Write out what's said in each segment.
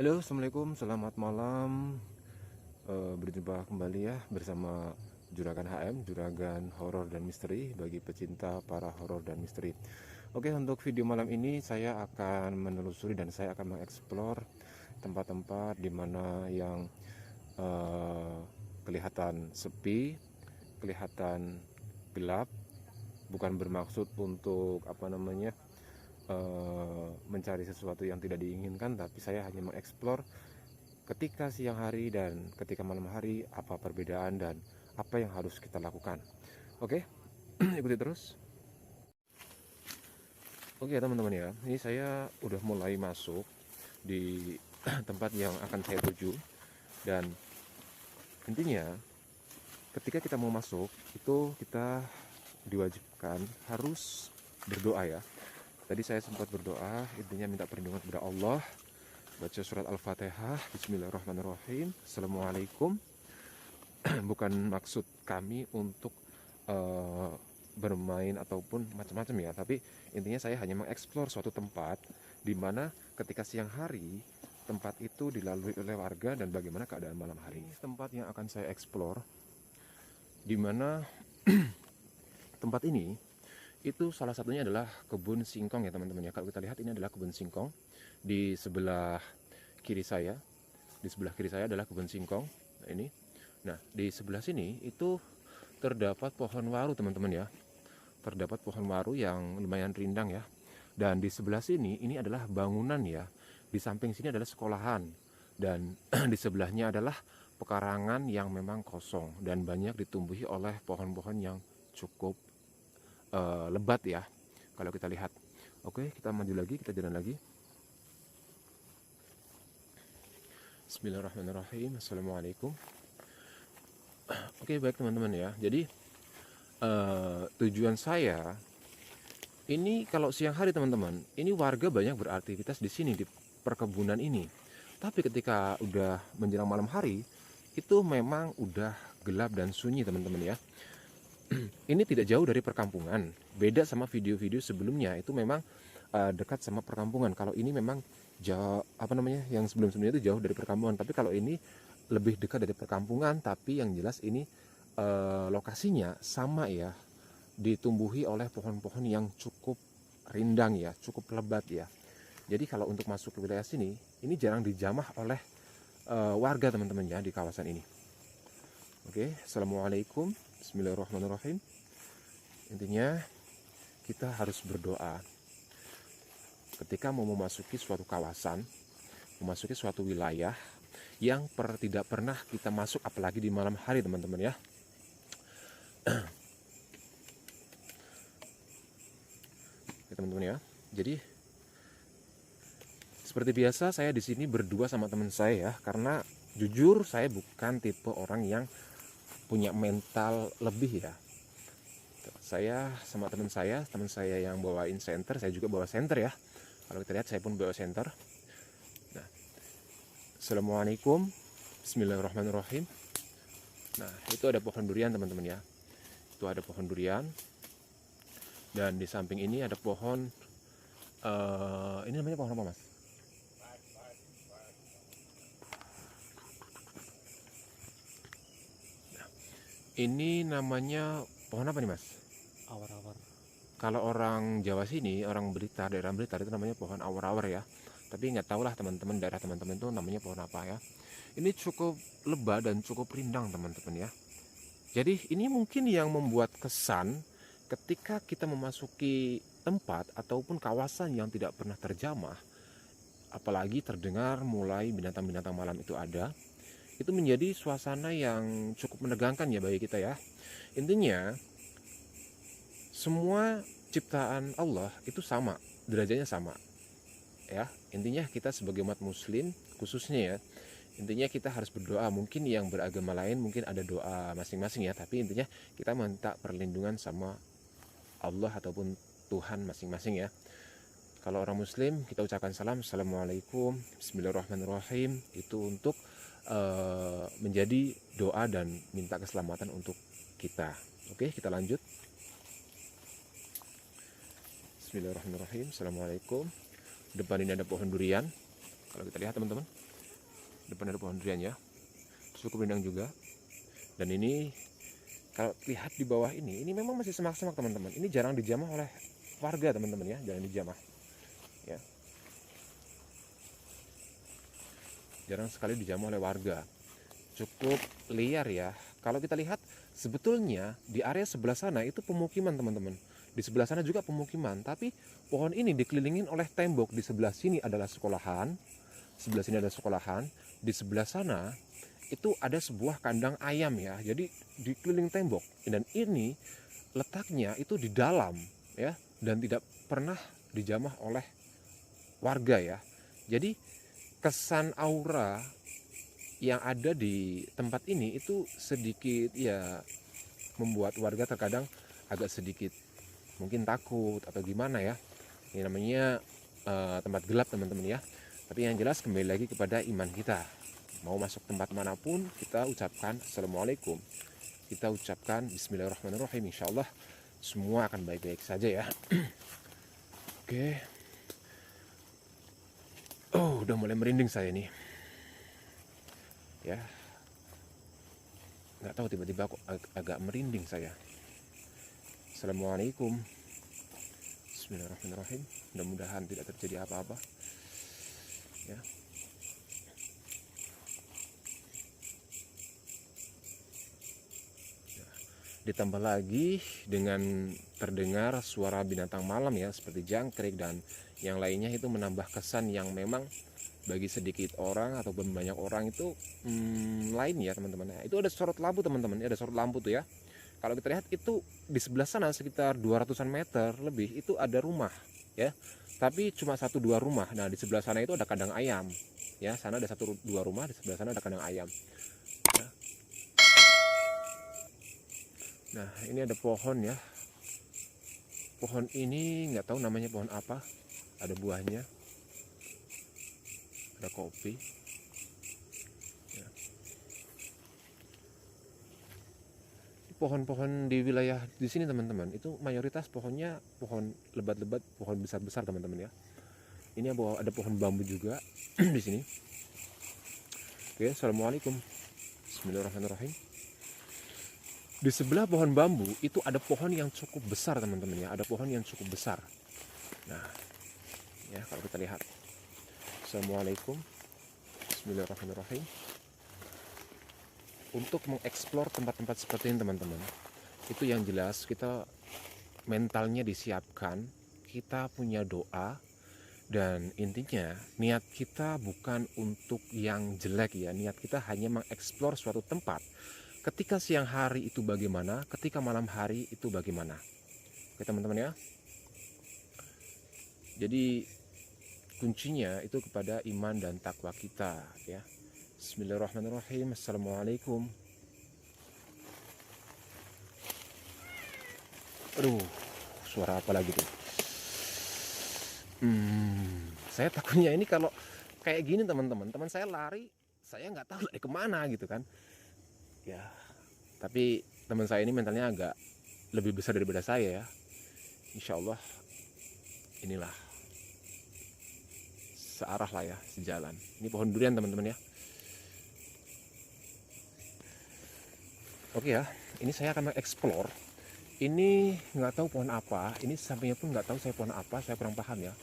Halo, assalamualaikum, selamat malam. Berjumpa kembali ya bersama Juragan HM, Juragan Horor dan Misteri bagi pecinta para horor dan misteri. Oke, untuk video malam ini saya akan menelusuri dan saya akan mengeksplor tempat-tempat di mana yang eh, kelihatan sepi, kelihatan gelap. Bukan bermaksud untuk mencari sesuatu yang tidak diinginkan, tapi saya hanya mengeksplor ketika siang hari dan ketika malam hari, apa perbedaan dan apa yang harus kita lakukan. Oke, ikuti terus. Oke teman-teman ya, ini saya udah mulai masuk di tempat yang akan saya tuju. Dan intinya ketika kita mau masuk itu kita diwajibkan harus berdoa ya. Tadi saya sempat berdoa, intinya minta perlindungan kepada Allah, baca surat Al-Fatihah, Bismillahirrahmanirrahim, Assalamualaikum. Bukan maksud kami untuk uh, bermain ataupun macam-macam ya, tapi intinya saya hanya mengeksplor suatu tempat di mana ketika siang hari tempat itu dilalui oleh warga dan bagaimana keadaan malam hari. Tempat yang akan saya eksplor di mana tempat ini itu salah satunya adalah kebun singkong ya teman-teman ya. Kalau kita lihat ini adalah kebun singkong di sebelah kiri saya. Di sebelah kiri saya adalah kebun singkong. Nah, ini. Nah, di sebelah sini itu terdapat pohon waru teman-teman ya. Terdapat pohon waru yang lumayan rindang ya. Dan di sebelah sini ini adalah bangunan ya. Di samping sini adalah sekolahan. Dan di sebelahnya adalah pekarangan yang memang kosong dan banyak ditumbuhi oleh pohon-pohon yang cukup lebat ya. Kalau kita lihat. Oke, kita maju lagi, kita jalan lagi. Bismillahirrahmanirrahim. Assalamualaikum. Oke, baik teman-teman ya. Jadi tujuan saya ini kalau siang hari teman-teman, ini warga banyak beraktivitas di sini di perkebunan ini. Tapi ketika udah menjelang malam hari, itu memang udah gelap dan sunyi teman-teman ya. Ini tidak jauh dari perkampungan. Beda sama video-video sebelumnya, itu memang dekat sama perkampungan. Kalau ini memang jauh, yang sebelum-sebelumnya itu jauh dari perkampungan. Tapi kalau ini lebih dekat dari perkampungan, tapi yang jelas ini lokasinya sama ya, ditumbuhi oleh pohon-pohon yang cukup rindang ya, cukup lebat ya. Jadi kalau untuk masuk ke wilayah sini, ini jarang dijamah oleh warga teman-teman ya di kawasan ini. Oke, assalamualaikum, Bismillahirrahmanirrahim. Intinya kita harus berdoa ketika mau memasuki suatu kawasan, memasuki suatu wilayah yang tidak pernah kita masuk, apalagi di malam hari teman-teman ya. Ya teman-teman ya. Jadi seperti biasa saya di sini berdua sama teman saya ya, karena jujur saya bukan tipe orang yang punya mental lebih ya. Saya sama teman saya yang bawain senter, saya juga bawa senter ya. Kalau kita lihat saya pun bawa senter. Nah, assalamualaikum, Bismillahirrahmanirrahim. Nah, itu ada pohon durian teman-teman ya. Itu ada pohon durian. Dan di samping ini ada pohon, ini namanya pohon apa mas? Nah, ini namanya pohon apa nih mas? Awar-awar. Kalau orang Jawa sini, orang Blitar, daerah Blitar itu namanya pohon awar-awar ya. Tapi nggak tahu lah teman-teman, daerah teman-teman itu namanya pohon apa ya. Ini cukup lebat dan cukup rindang teman-teman ya. Jadi ini mungkin yang membuat kesan ketika kita memasuki tempat ataupun kawasan yang tidak pernah terjamah, apalagi terdengar mulai binatang-binatang malam itu ada, itu menjadi suasana yang cukup menegangkan ya bagi kita ya. Intinya semua ciptaan Allah itu sama, derajatnya sama ya. Intinya kita sebagai umat muslim khususnya ya, intinya kita harus berdoa. Mungkin yang beragama lain mungkin ada doa masing-masing ya, tapi intinya kita minta perlindungan sama Allah ataupun Tuhan masing-masing ya. Kalau orang muslim kita ucapkan salam, assalamualaikum, bismillahirrahmanirrahim, itu untuk menjadi doa dan minta keselamatan untuk kita. Oke, kita lanjut. Bismillahirrahmanirrahim. Assalamualaikum. Depan ini ada pohon durian. Kalau kita lihat teman-teman, Depan ada pohon durian ya, cukup rindang juga. Dan ini kalau lihat di bawah ini memang masih semak-semak teman-teman. Ini jarang dijamah oleh warga teman-teman ya, jarang dijamah ya, jarang sekali dijamah oleh warga, cukup liar ya. Kalau kita lihat sebetulnya di area sebelah sana itu pemukiman teman-teman, di sebelah sana juga pemukiman, tapi pohon ini dikelilingin oleh tembok. Di sebelah sini adalah sekolahan, sebelah sini ada sekolahan, di sebelah sana itu ada sebuah kandang ayam ya, jadi dikeliling tembok. Dan ini letaknya itu di dalam ya, dan tidak pernah dijamah oleh warga ya. Jadi kesan aura yang ada di tempat ini itu sedikit ya membuat warga terkadang agak sedikit mungkin takut atau gimana ya. Ini namanya tempat gelap teman-teman ya. Tapi yang jelas kembali lagi kepada iman kita. Mau masuk tempat manapun kita ucapkan Assalamualaikum, kita ucapkan Bismillahirrahmanirrahim, insya Allah semua akan baik-baik saja ya. Oke. Oh, udah mulai merinding saya nih ya, nggak tahu tiba-tiba kok agak merinding saya. Assalamualaikum, Bismillahirrahmanirrahim, mudah-mudahan tidak terjadi apa-apa ya. Ditambah lagi dengan terdengar suara binatang malam ya, seperti jangkrik dan yang lainnya, itu menambah kesan yang memang bagi sedikit orang ataupun banyak orang itu lain ya teman-teman. Itu ada sorot lampu teman-teman, ada sorot lampu tuh ya. Kalau kita lihat itu di sebelah sana sekitar 200-an meter lebih itu ada rumah ya, tapi cuma 1-2 rumah. Nah di sebelah sana itu ada kandang ayam ya, sana ada 1-2 rumah, di sebelah sana ada kandang ayam ya. Nah ini ada pohon ya, pohon ini nggak tahu namanya pohon apa, ada buahnya, ada kopi ya. Pohon-pohon di wilayah di sini teman-teman itu mayoritas pohonnya pohon lebat-lebat, pohon besar-besar teman-teman ya. Ini ada pohon bambu juga di sini. Oke, assalamualaikum, Bismillahirrahmanirrahim. Di sebelah pohon bambu itu ada pohon yang cukup besar teman-teman ya, ada pohon yang cukup besar. Nah ya, kalau kita lihat, assalamualaikum, Bismillahirrahmanirrahim. Untuk mengeksplor tempat-tempat seperti ini teman-teman, itu yang jelas kita mentalnya disiapkan, kita punya doa, dan intinya niat kita bukan untuk yang jelek ya, niat kita hanya mengeksplor suatu tempat. Ketika siang hari itu bagaimana, ketika malam hari itu bagaimana. Oke teman-teman ya. Jadi kuncinya itu kepada iman dan takwa kita ya. Bismillahirrahmanirrahim. Assalamualaikum. Aduh, suara apa lagi tuh? Saya takutnya ini kalau kayak gini teman-teman, teman saya lari, saya nggak tahu lari kemana gitu kan. Ya, tapi teman saya ini mentalnya agak lebih besar daripada saya ya. Insya Allah inilah searah lah ya, sejalan. Ini pohon durian teman-teman ya. Oke ya, ini saya akan mengeksplor. Ini nggak tahu pohon apa, ini sampingnya pun nggak tahu saya pohon apa, saya kurang paham ya.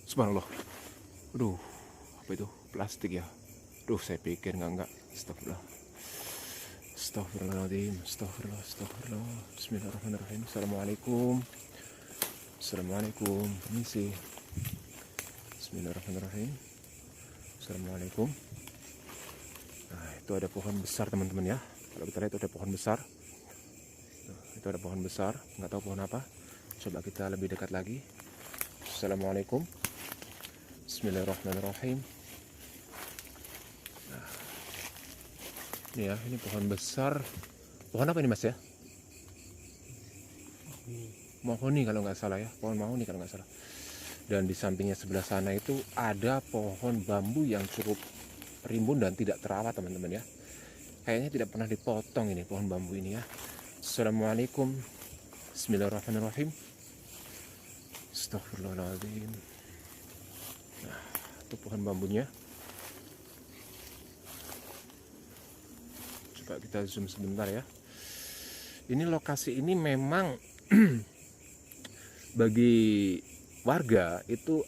Subhanallah. Aduh, apa itu? Plastik ya. Duh, saya pikir enggak. Astagfirullah. Astagfirullahaladzim. Astagfirullah. Astagfirullah. Bismillahirrahmanirrahim. Assalamualaikum. Assalamualaikum. Permisi. Bismillahirrahmanirrahim. Assalamualaikum. Nah, itu ada pohon besar teman-teman ya. Kalau kita lihat itu ada pohon besar. Nah, itu ada pohon besar. Nggak tahu pohon apa. Coba kita lebih dekat lagi. Assalamualaikum. Bismillahirrahmanirrahim. Nah, ini ya, ini pohon besar. Pohon apa ini mas ya? Mahoni kalau nggak salah ya, pohon mahoni kalau nggak salah. Dan di sampingnya sebelah sana itu ada pohon bambu yang cukup rimbun dan tidak terawat teman-teman ya. Kayaknya tidak pernah dipotong ini pohon bambu ini ya. Assalamualaikum. Bismillahirrahmanirrahim. Astagfirullahaladzim. Nah, itu pohon bambunya. Coba kita zoom sebentar ya. Ini lokasi ini memang bagi warga itu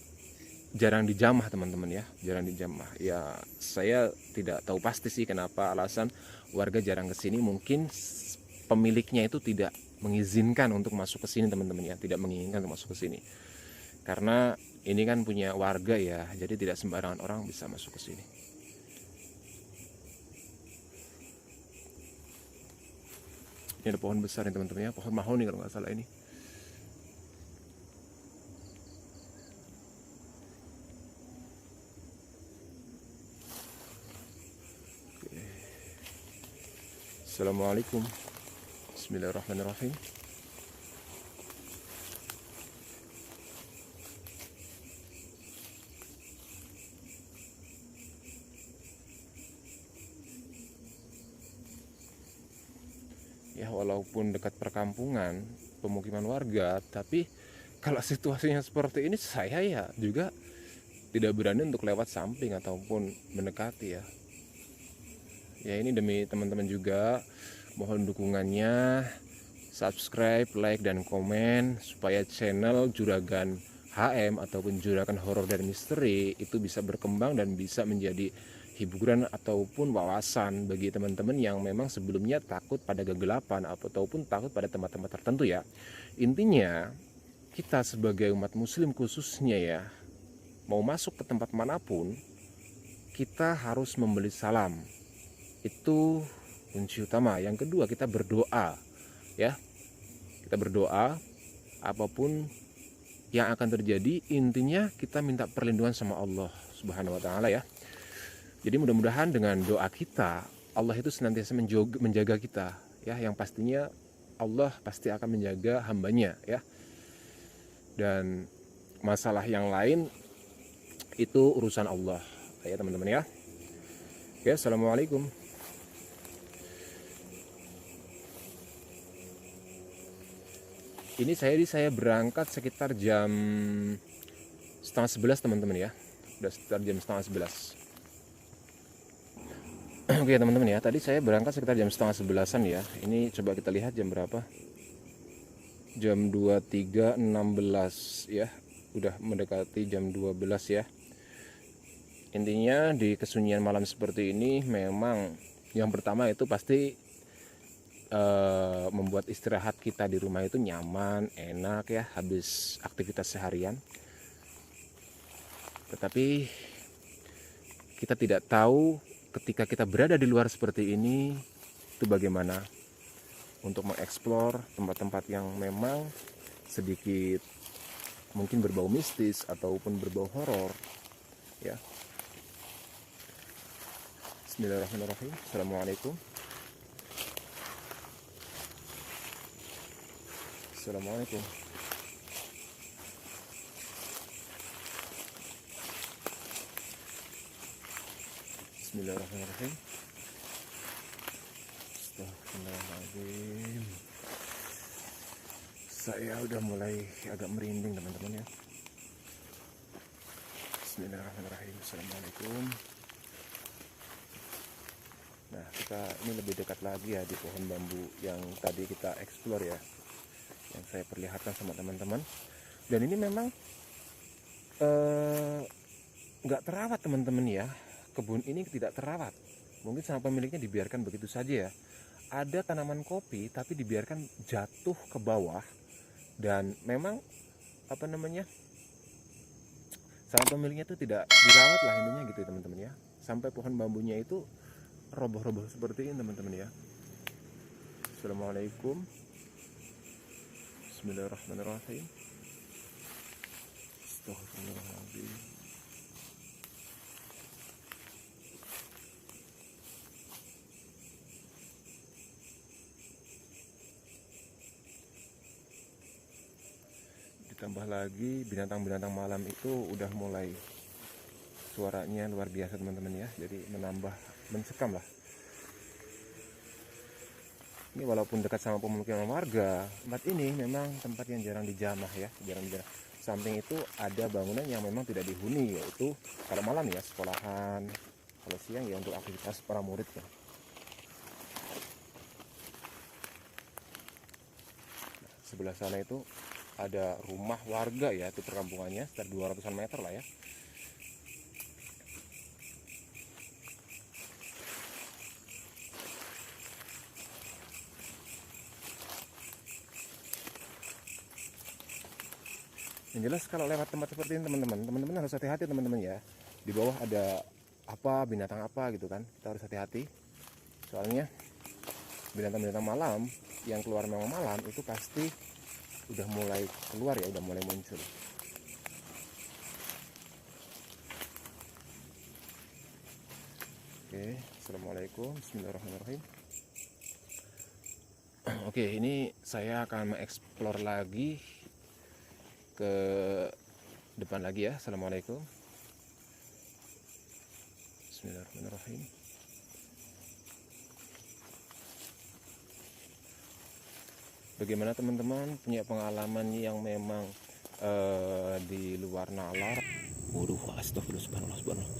jarang dijamah teman-teman ya, jarang dijamah. Ya saya tidak tahu pasti sih kenapa alasan warga jarang kesini. Mungkin pemiliknya itu tidak mengizinkan untuk masuk ke sini teman-teman ya, tidak menginginkan untuk masuk ke sini. Karena ini kan punya warga ya, jadi tidak sembarangan orang bisa masuk ke sini. Ini ada pohon besar nih teman-teman ya, pohon mahoni kalau nggak salah ini. Assalamualaikum. Bismillahirrahmanirrahim. Ya walaupun dekat perkampungan, pemukiman warga, tapi kalau situasinya seperti ini saya ya juga tidak berani untuk lewat samping ataupun mendekati ya. Ya ini demi teman-teman juga, mohon dukungannya, subscribe, like, dan komen supaya channel Juragan HM ataupun Juragan Horor dan Misteri itu bisa berkembang dan bisa menjadi hiburan ataupun wawasan bagi teman-teman yang memang sebelumnya takut pada kegelapan ataupun takut pada tempat-tempat tertentu ya. Intinya kita sebagai umat muslim khususnya ya, mau masuk ke tempat manapun kita harus memberi salam. Itu kunci utama. Yang kedua, kita berdoa ya. Kita berdoa apapun yang akan terjadi, intinya kita minta perlindungan sama Allah Subhanahu wa taala ya. Jadi mudah-mudahan dengan doa kita Allah itu senantiasa menjaga kita ya, yang pastinya Allah pasti akan menjaga hambanya ya. Dan masalah yang lain itu urusan Allah ya teman-teman ya. Oke, assalamualaikum. Ini saya berangkat sekitar jam 10:30 teman-teman ya. Udah sekitar jam 10:30. Oke teman-teman ya, tadi saya berangkat sekitar jam 10:30-an ya. Ini coba kita lihat jam berapa. Jam 23.16 ya. Udah mendekati jam 12 ya. Intinya di kesunyian malam seperti ini memang yang pertama itu pasti membuat istirahat kita di rumah itu nyaman, enak ya, habis aktivitas seharian. Tetapi kita tidak tahu ketika kita berada di luar seperti ini itu bagaimana untuk mengeksplor tempat-tempat yang memang sedikit mungkin berbau mistis ataupun berbau horor ya. Bismillahirrahmanirrahim. Assalamualaikum. Assalamualaikum. Bismillahirrahmanirrahim. Astagfirullahaladzim. Saya udah mulai agak merinding teman-teman ya. Bismillahirrahmanirrahim. Assalamualaikum. Nah kita ini lebih dekat lagi ya di pohon bambu yang tadi kita explore ya, yang saya perlihatkan sama teman-teman. Dan ini memang nggak terawat teman-teman ya. Kebun ini tidak terawat, mungkin sama pemiliknya dibiarkan begitu saja ya. Ada tanaman kopi tapi dibiarkan jatuh ke bawah, dan memang sama pemiliknya itu tidak dirawat lah intinya gitu teman-teman ya. Sampai pohon bambunya itu roboh-roboh seperti ini teman-teman ya. Assalamualaikum. Bismillahirrahmanirrahim. Astagfirullahaladzim. Ditambah lagi binatang-binatang malam itu udah mulai suaranya luar biasa teman-teman ya. Jadi menambah mencekam lah. Ini walaupun dekat sama pemukiman warga, tempat ini memang tempat yang jarang dijamah ya, jarang dijamah. samping itu ada bangunan yang memang tidak dihuni, yaitu kalau malam ya sekolahan, kalau siang ya untuk aktivitas para murid ya. Sebelah sana itu ada rumah warga ya, itu perkampungannya sekitar 200-an meter lah ya. Yang jelas kalau lewat tempat seperti ini teman-teman harus hati-hati teman-teman ya. Di bawah ada apa, binatang apa gitu kan, kita harus hati-hati. Soalnya binatang-binatang malam yang keluar memang malam itu pasti udah mulai keluar ya, udah mulai muncul. Oke, assalamualaikum, bismillahirrahmanirrahim. Oke, ini saya akan mengeksplor lagi ke depan lagi ya. Assalamualaikum, bismillahirrahmanirrahim. Bagaimana teman-teman, punya pengalaman yang memang di luar nalar? Waduh, astagfirullah, subhanallah, subhanallah.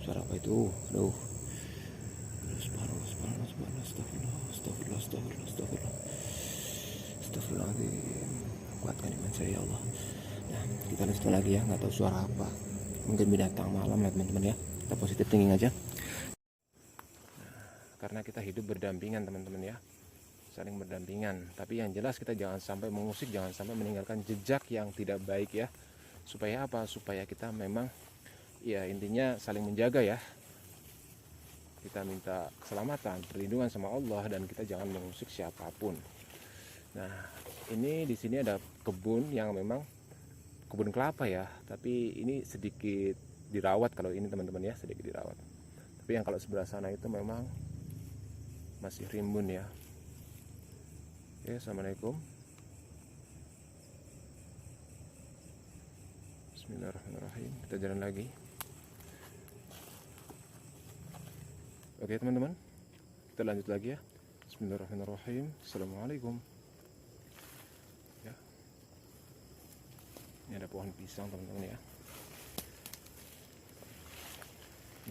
Suara apa itu? Aduh. Subhanallah, subhanallah, subhanallah, astagfirullah, astagfirullah, astagfirullah, astagfirullah. Astagfirullahaladzim. Kuatkan iman saya ya Allah. Nah, kita lanjutkan lagi ya, nggak tahu suara apa. Mungkin binatang malam ya teman-teman ya. Kita positif thinking aja. Karena kita hidup berdampingan teman-teman ya, saling berdampingan. Tapi yang jelas kita jangan sampai mengusik, jangan sampai meninggalkan jejak yang tidak baik ya. Supaya apa? Supaya kita memang ya intinya saling menjaga ya. Kita minta keselamatan, perlindungan sama Allah, dan kita jangan mengusik siapapun. Nah, ini di sini ada kebun yang memang kebun kelapa ya, tapi ini sedikit dirawat kalau ini teman-teman ya, sedikit dirawat. Tapi yang kalau sebelah sana itu memang masih rimbun ya. Oke, assalamualaikum. Bismillahirrahmanirrahim. Kita jalan lagi. Oke teman-teman, kita lanjut lagi ya. Bismillahirrahmanirrahim. Assalamualaikum. Ya. Ini ada pohon pisang teman-teman ya.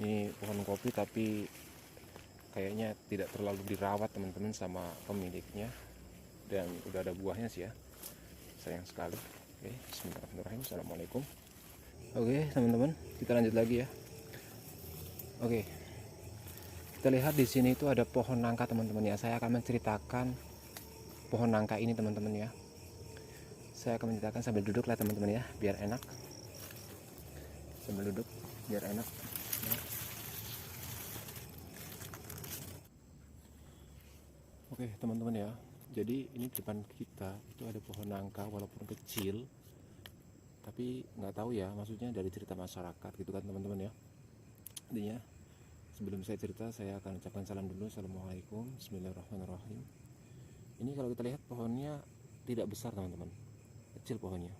Ini pohon kopi tapi kayaknya tidak terlalu dirawat teman-teman sama pemiliknya, dan udah ada buahnya sih ya, sayang sekali. Oke, bismillahirrahmanirrahim. Assalamualaikum. Oke teman-teman, kita lanjut lagi ya. Oke, kita lihat di sini itu ada pohon nangka teman-teman ya. Saya akan menceritakan pohon nangka ini teman-teman ya. Saya akan menceritakan sambil duduk lah teman-teman ya, biar enak. Sambil duduk biar enak ya. Oke teman-teman ya, jadi ini di depan kita itu ada pohon nangka, walaupun kecil tapi nggak tahu ya, maksudnya dari cerita masyarakat gitu kan teman-teman ya. Intinya sebelum saya cerita, saya akan ucapkan salam dulu. Assalamualaikum, bismillahirrahmanirrahim. Ini kalau kita lihat pohonnya tidak besar teman-teman, kecil pohonnya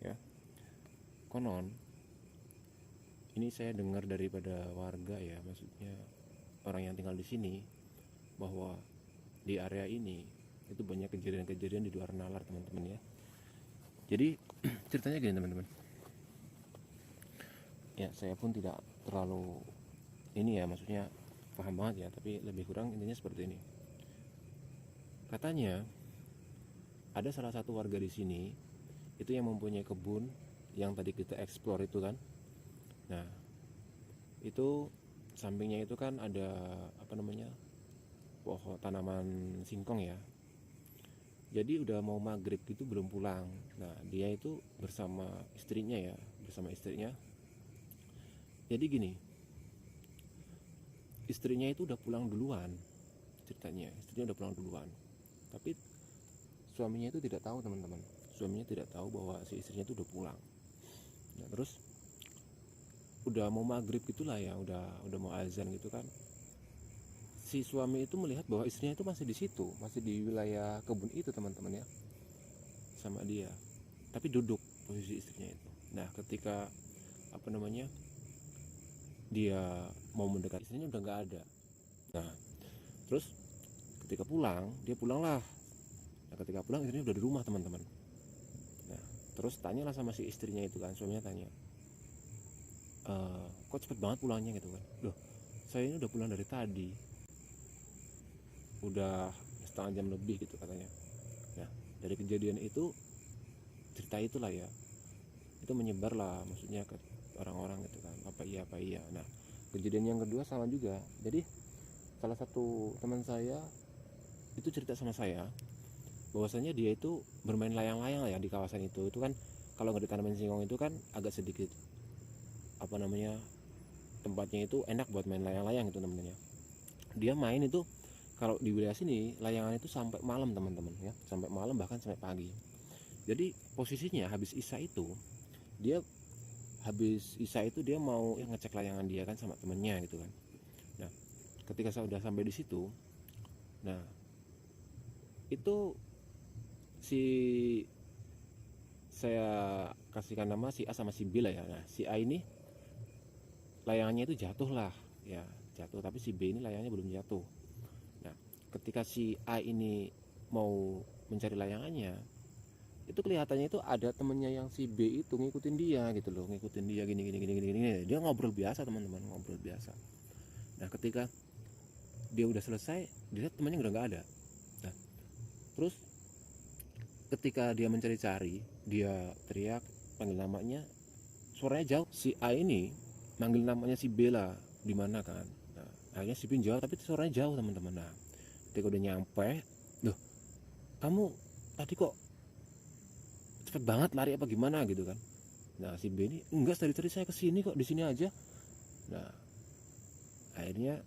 ya. Konon ini saya dengar daripada warga ya, maksudnya orang yang tinggal di sini, bahwa di area ini itu banyak kejadian-kejadian di luar nalar teman-teman ya. Jadi ceritanya gini teman-teman ya, saya pun tidak terlalu ini ya, maksudnya paham banget ya, tapi lebih kurang intinya seperti ini. Katanya ada salah satu warga di sini itu yang mempunyai kebun yang tadi kita explore itu kan. Nah, itu sampingnya itu kan ada apa namanya, pohon tanaman singkong ya. Jadi udah mau maghrib gitu belum pulang. Nah, dia itu bersama istrinya ya, bersama istrinya. Jadi gini, istrinya itu udah pulang duluan ceritanya, istrinya udah pulang duluan. Tapi suaminya itu tidak tahu teman-teman, suaminya tidak tahu bahwa si istrinya itu udah pulang. Nah, terus udah mau maghrib gitulah ya, udah mau azan gitu kan. Si suami itu melihat bahwa istrinya itu masih di situ, masih di wilayah kebun itu teman-teman ya, sama dia, tapi duduk posisi istrinya itu. Nah, ketika apa namanya, dia mau mendekat, istrinya udah nggak ada. Nah, terus ketika pulang, dia pulanglah. Nah, ketika pulang istrinya udah di rumah teman-teman. Nah, Terus tanyalah sama si istrinya itu kan, suaminya tanya, kok cepet banget pulangnya gitu kan. Loh, saya ini udah pulang dari tadi, udah setengah jam lebih gitu katanya. Nah, dari kejadian itu, cerita itulah ya, itu menyebar lah maksudnya ke orang-orang gitu kan, apa iya. Nah, kejadian yang kedua sama juga. Jadi salah satu teman saya itu cerita sama saya bahwasanya dia itu bermain layang-layang lah ya di kawasan itu kan kalau nggak ditanamin singkong itu kan agak sedikit apa namanya, tempatnya itu enak buat main layang-layang itu teman-teman ya. Dia main itu kalau di wilayah sini layangan itu sampai malam teman-teman ya, sampai malam bahkan sampai pagi. Jadi posisinya habis isya itu dia mau ngecek layangan dia kan sama temennya gitu kan. Nah, ketika saya udah sampai di situ, nah itu si saya kasihkan nama si A sama si B lah ya. Nah, si A ini layangannya itu jatuh lah ya, jatuh, tapi si B ini layangannya belum jatuh. Nah, ketika si A ini mau mencari layangannya, itu kelihatannya itu ada temennya yang si B itu ngikutin dia gitu loh, ngikutin dia gini. Dia ngobrol biasa teman-teman, ngobrol biasa. Nah, ketika dia udah selesai, dia lihat temannya udah nggak ada. Nah, terus ketika dia mencari-cari, dia teriak panggil namanya, suaranya jauh. Si A ini manggil namanya si B lah, di mana kan. Nah, akhirnya si B jauh tapi suaranya jauh teman-teman. Nah, ketika udah nyampe, loh, kamu tadi kok cepet banget lari apa gimana gitu kan. Nah, si B ini enggak, tadi saya kesini kok, di sini aja. Nah, akhirnya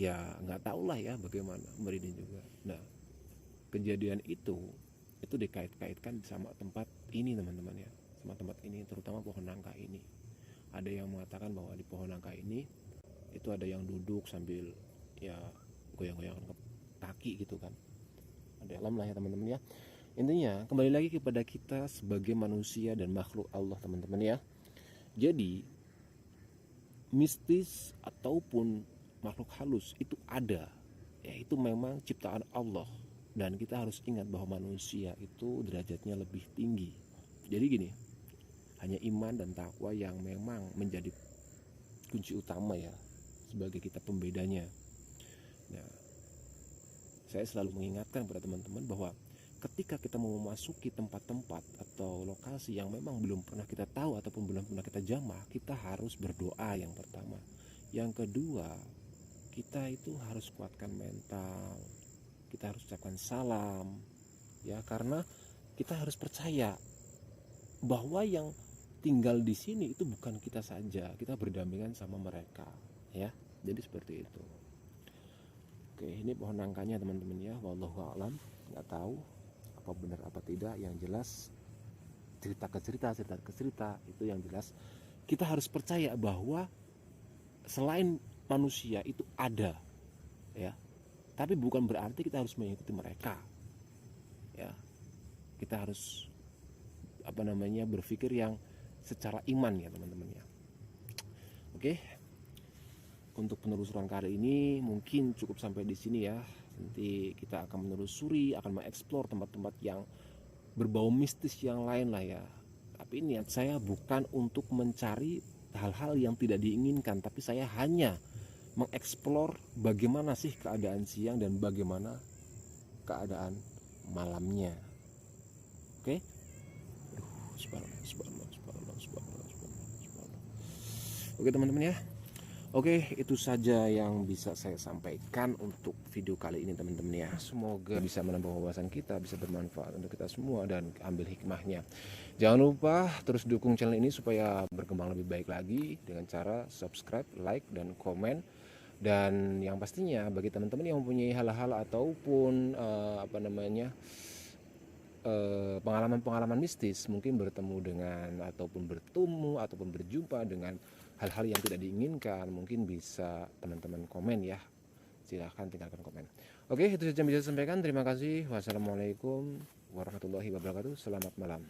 ya nggak tahu lah ya bagaimana merinding juga. Nah, kejadian itu dikait-kaitkan sama tempat ini teman-teman ya, sama tempat ini, terutama pohon nangka ini. Ada yang mengatakan bahwa di pohon nangka ini itu ada yang duduk sambil ya goyang-goyang kaki gitu kan. Ada alam lah ya teman-teman ya. Intinya kembali lagi kepada kita sebagai manusia dan makhluk Allah teman-teman ya. Jadi mistis ataupun makhluk halus itu ada ya, itu memang ciptaan Allah. Dan kita harus ingat bahwa manusia itu derajatnya lebih tinggi. Jadi gini, hanya iman dan takwa yang memang menjadi kunci utama ya sebagai kita pembedanya. Nah, saya selalu mengingatkan kepada teman-teman bahwa ketika kita mau memasuki tempat-tempat atau lokasi yang memang belum pernah kita tahu ataupun belum pernah kita jamah, kita harus berdoa yang pertama. Yang kedua, kita itu harus kuatkan mental. Kita harus ucapkan salam ya, karena kita harus percaya bahwa yang tinggal di sini itu bukan kita saja, kita berdampingan sama mereka ya. Jadi seperti itu. Oke, ini pohon nangkanya teman-teman ya, wallahu a'lam, nggak tahu apa benar apa tidak. Yang jelas cerita ke cerita itu yang jelas kita harus percaya bahwa selain manusia itu ada ya, tapi bukan berarti kita harus mengikuti mereka ya. Kita harus berpikir yang secara iman ya teman-teman ya. Oke, untuk penelusuran kali ini mungkin cukup sampai di sini ya. Nanti kita akan menelusuri, akan mengeksplor tempat-tempat yang berbau mistis yang lain lah ya. Tapi niat saya bukan untuk mencari hal-hal yang tidak diinginkan, tapi saya hanya mengeksplor bagaimana sih keadaan siang dan bagaimana keadaan malamnya. Oke? Subhanallah. Oke teman-teman ya. Oke, itu saja yang bisa saya sampaikan untuk video kali ini teman-teman ya. Semoga bisa menambah wawasan kita, bisa bermanfaat untuk kita semua dan ambil hikmahnya. Jangan lupa terus dukung channel ini supaya berkembang lebih baik lagi dengan cara subscribe, like, dan komen. Dan yang pastinya bagi teman-teman yang mempunyai hal-hal ataupun pengalaman-pengalaman mistis, mungkin bertemu dengan ataupun berjumpa dengan hal-hal yang tidak diinginkan, mungkin bisa teman-teman komen ya. Silahkan tinggalkan komen. Oke, itu saja yang bisa saya sampaikan. Terima kasih. Wassalamualaikum warahmatullahi wabarakatuh. Selamat malam.